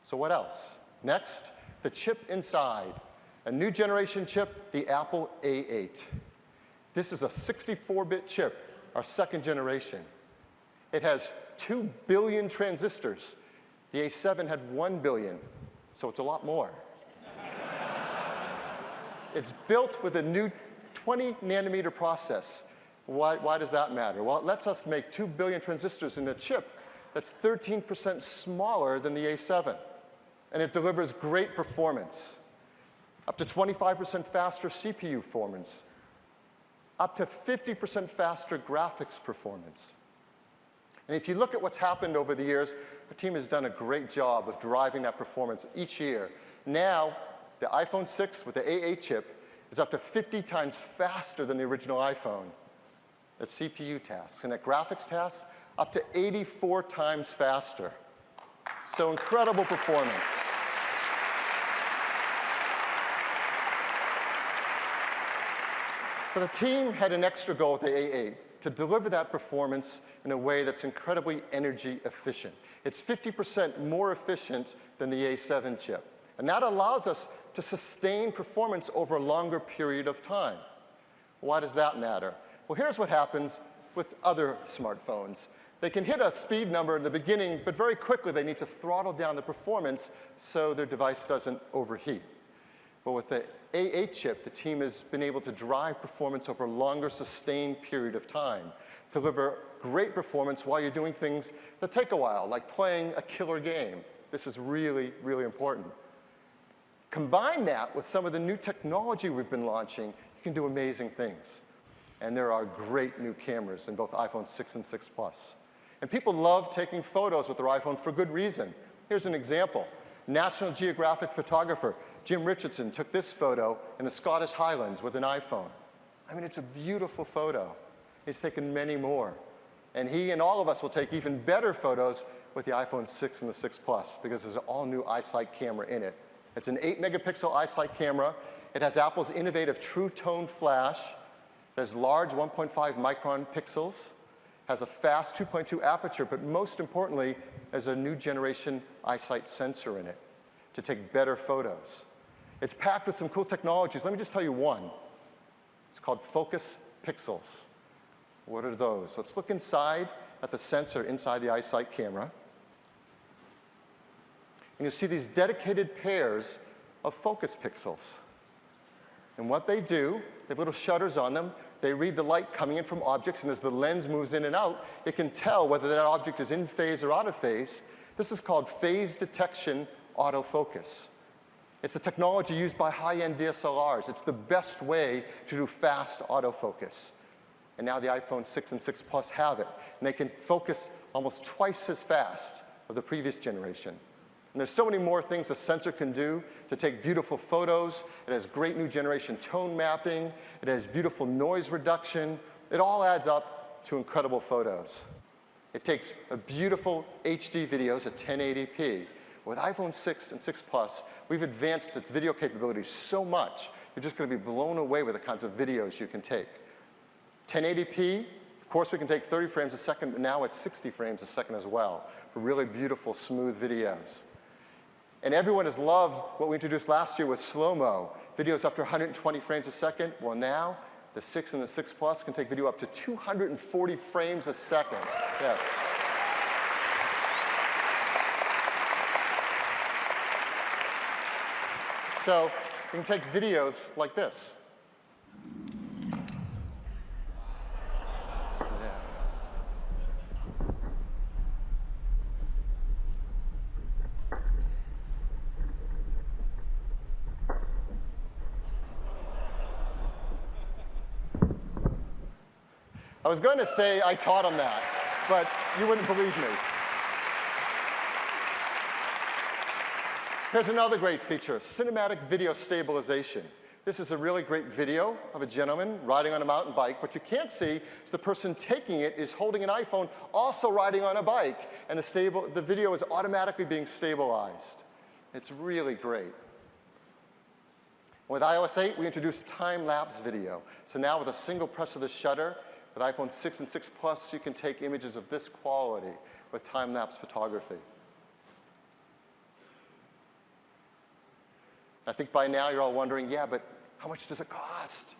So what else? Next, the chip inside. A new generation chip, the Apple A8. This is a 64-bit chip, our second generation. It has 2 billion transistors. The A7 had 1 billion, so it's a lot more. It's built with a new 20-nanometer process. Why does that matter? Well, it lets us make 2 billion transistors in a chip that's 13% smaller than the A7. And it delivers great performance. Up to 25% faster CPU performance. Up to 50% faster graphics performance. And if you look at what's happened over the years, the team has done a great job of driving that performance each year. Now, the iPhone 6 with the A8 chip is up to 50 times faster than the original iPhone at CPU tasks. And at graphics tasks, up to 84 times faster. So incredible performance. But the team had an extra goal with the A8, to deliver that performance in a way that's incredibly energy efficient. It's 50% more efficient than the A7 chip. And that allows us to sustain performance over a longer period of time. Why does that matter? Well, here's what happens with other smartphones. They can hit a speed number in the beginning, but very quickly they need to throttle down the performance so their device doesn't overheat. But with the A8 chip, the team has been able to drive performance over a longer, sustained period of time, deliver great performance while you're doing things that take a while, like playing a killer game. This is really, really important. Combine that with some of the new technology we've been launching, you can do amazing things. And there are great new cameras in both iPhone 6 and 6 Plus. And people love taking photos with their iPhone for good reason. Here's an example. National Geographic photographer Jim Richardson took this photo in the Scottish Highlands with an iPhone. I mean, it's a beautiful photo. He's taken many more. And he and all of us will take even better photos with the iPhone 6 and the 6 Plus because there's an all-new iSight camera in it. It's an 8-megapixel iSight camera. It has Apple's innovative True Tone flash. It has large 1.5 micron pixels. Has a fast 2.2 aperture, but most importantly, has a new generation iSight sensor in it to take better photos. It's packed with some cool technologies. Let me just tell you one. It's called Focus Pixels. What are those? Let's look inside at the sensor inside the iSight camera. And you'll see these dedicated pairs of focus pixels. And what they do, they have little shutters on them. They read the light coming in from objects, and as the lens moves in and out, it can tell whether that object is in phase or out of phase. This is called phase detection autofocus. It's a technology used by high-end DSLRs. It's the best way to do fast autofocus. And now the iPhone 6 and 6 Plus have it. And they can focus almost twice as fast of the previous generation. And there's so many more things the sensor can do to take beautiful photos. It has great new generation tone mapping. It has beautiful noise reduction. It all adds up to incredible photos. It takes a beautiful HD videos at 1080p. With iPhone 6 and 6 Plus, we've advanced its video capabilities so much, you're just going to be blown away with the kinds of videos you can take. 1080p, of course we can take 30 frames a second, but now it's 60 frames a second as well for really beautiful, smooth videos. And everyone has loved what we introduced last year with slow-mo, videos up to 120 frames a second. Well, now the 6 and the 6 Plus can take video up to 240 frames a second. Yes. So you can take videos like this. I was going to say I taught him that, but you wouldn't believe me. Here's another great feature, cinematic video stabilization. This is a really great video of a gentleman riding on a mountain bike. What you can't see is the person taking it is holding an iPhone, also riding on a bike, and the video is automatically being stabilized. It's really great. With iOS 8, we introduced time-lapse video. So now with a single press of the shutter, with iPhone 6 and 6 Plus, you can take images of this quality with time-lapse photography. I think by now you're all wondering, yeah, but how much does it cost?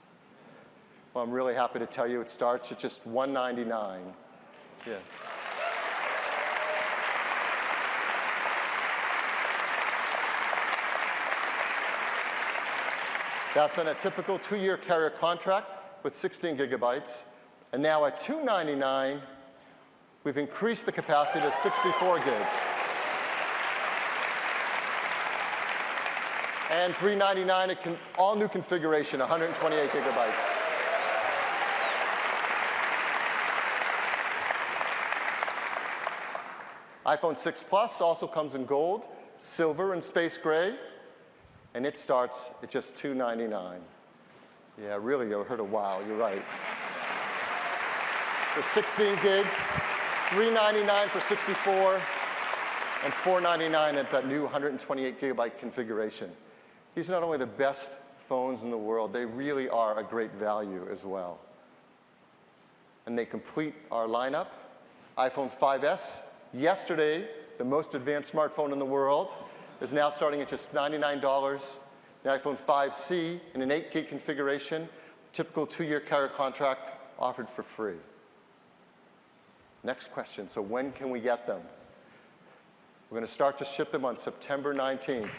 Well, I'm really happy to tell you it starts at just $199. Yeah. That's on a typical 2-year carrier contract with 16 gigabytes. And now at $299, we've increased the capacity to 64 gigs. And $399, all new configuration, 128 gigabytes. iPhone 6 Plus also comes in gold, silver, and space gray. And it starts at just $299. Yeah, really, you heard a wow, you're right. For 16 gigs, $399 for 64, and $499 at that new 128 gigabyte configuration. These are not only the best phones in the world, they really are a great value as well. And they complete our lineup. iPhone 5S, yesterday, the most advanced smartphone in the world, is now starting at just $99. The iPhone 5C in an 8 gig configuration, typical 2-year carrier contract offered for free. Next question, so when can we get them? We're going to start to ship them on September 19th.